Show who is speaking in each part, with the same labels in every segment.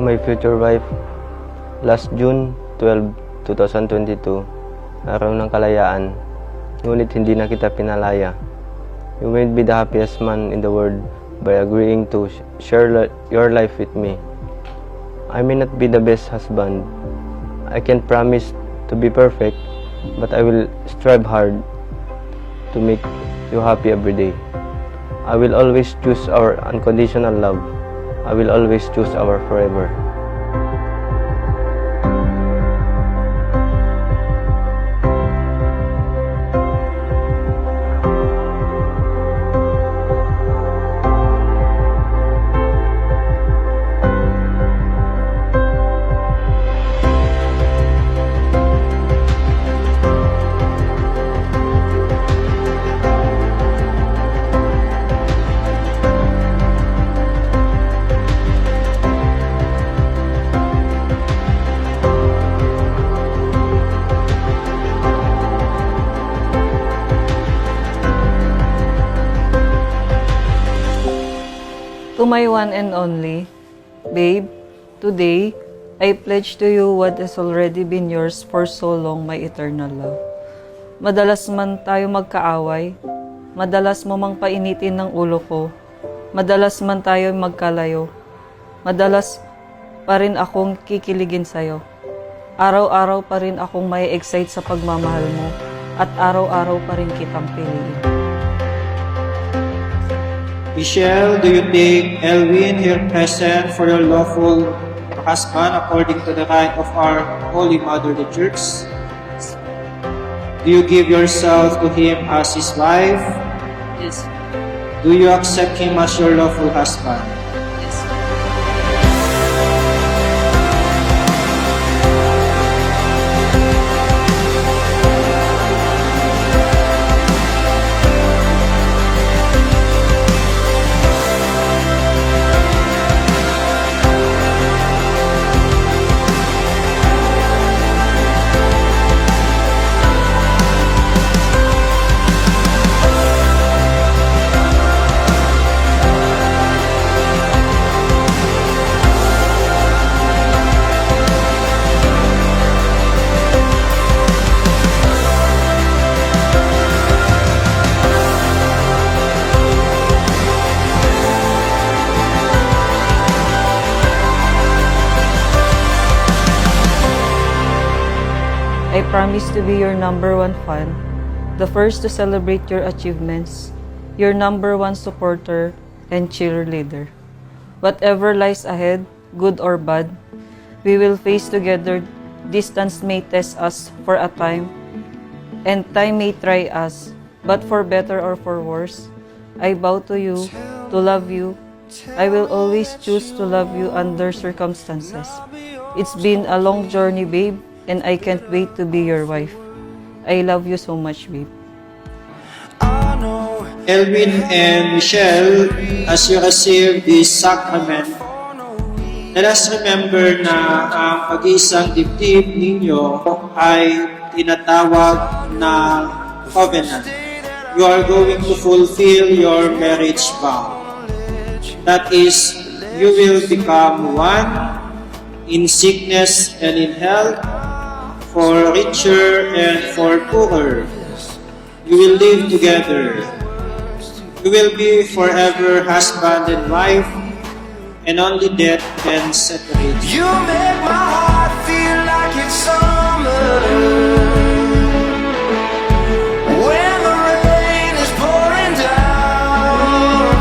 Speaker 1: my future wife, last June 12, 2022, araw ng kalayaan, ngunit hindi na kita pinalaya. You made me the happiest man in the world by agreeing to share your life with me. I may not be the best husband. I can't promise to be perfect, but I will strive hard to make you happy every day. I will always choose our unconditional love. I will always choose our forever.
Speaker 2: To my one and only, babe, today, I pledge to you what has already been yours for so long, my eternal love. Madalas man tayo magkaaway, madalas mo mang painitin ng ulo ko, madalas man tayo magkalayo, madalas pa rin akong kikiligin sa'yo. Araw-araw pa rin akong may excite sa pagmamahal mo, at araw-araw pa rin kitang piliin.
Speaker 3: Michelle, do you take Elwin here present for your lawful husband according to the rite of our Holy Mother the Church? Do you give yourself to him as his wife?
Speaker 2: Yes.
Speaker 3: Do you accept him as your lawful husband?
Speaker 2: Yes. I promise to be your number one fan, the first to celebrate your achievements, your number one supporter and cheerleader. Whatever lies ahead, good or bad, we will face together. Distance may test us for a time, and time may try us, but for better or for worse, I vow to you, to love you. I will always choose to love you under circumstances. It's been a long journey, babe, and I can't wait to be your wife. I love you so much, babe.
Speaker 3: Elwin and Michelle, as you receive this sacrament, let us remember na ang pag-iisang dibdib ninyo ay tinatawag na covenant. You are going to fulfill your marriage vow. That is, you will become one in sickness and in health, for richer and for poorer. You will live together. You will be forever husband and wife, and only death can separate you.
Speaker 4: You make my heart feel like it's summer when the rain is pouring down.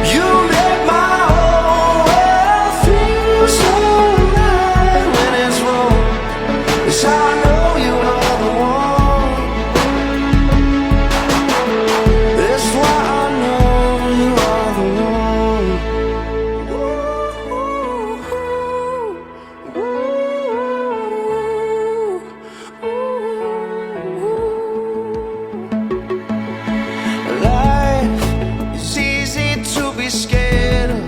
Speaker 4: You make my whole world feel so right when it's wrong. Yes, I know you are the one. That's why I know you are the one. Life is easy to be scared of.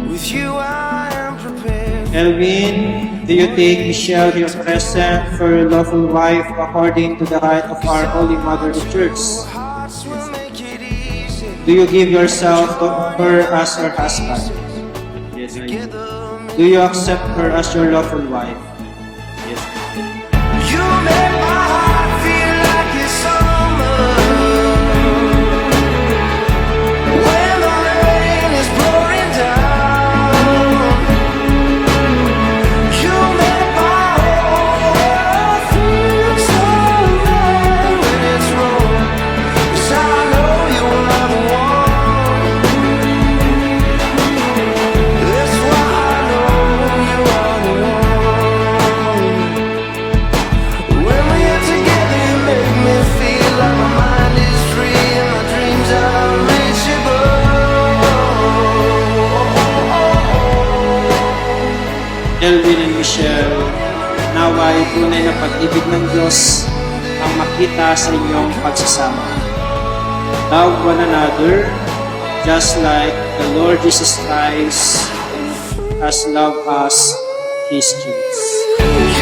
Speaker 4: With you I am prepared.
Speaker 3: Elwin, do you take Michelle your present for your lawful wife according to the rite of our Holy Mother the Church?
Speaker 4: Hearts will make it easy.
Speaker 3: Do you give yourself to her as her husband?
Speaker 5: Yes, I
Speaker 4: together.
Speaker 3: Do you accept her as your lawful wife? Yes.
Speaker 4: You make my heart feel like it's summer when the rain is pouring down. You make my whole world feel so right when it's wrong. 'Cause I know you will never want. That's why I know you are the one. When we're together, you make me feel like my mind is free and my dreams are unreachable.
Speaker 3: Elvin and Michelle, naway tunay na pag-ibig ng Diyos ang makita sa inyong pagsasama. Love one another just like the Lord Jesus Christ has loved us, His kids.
Speaker 4: You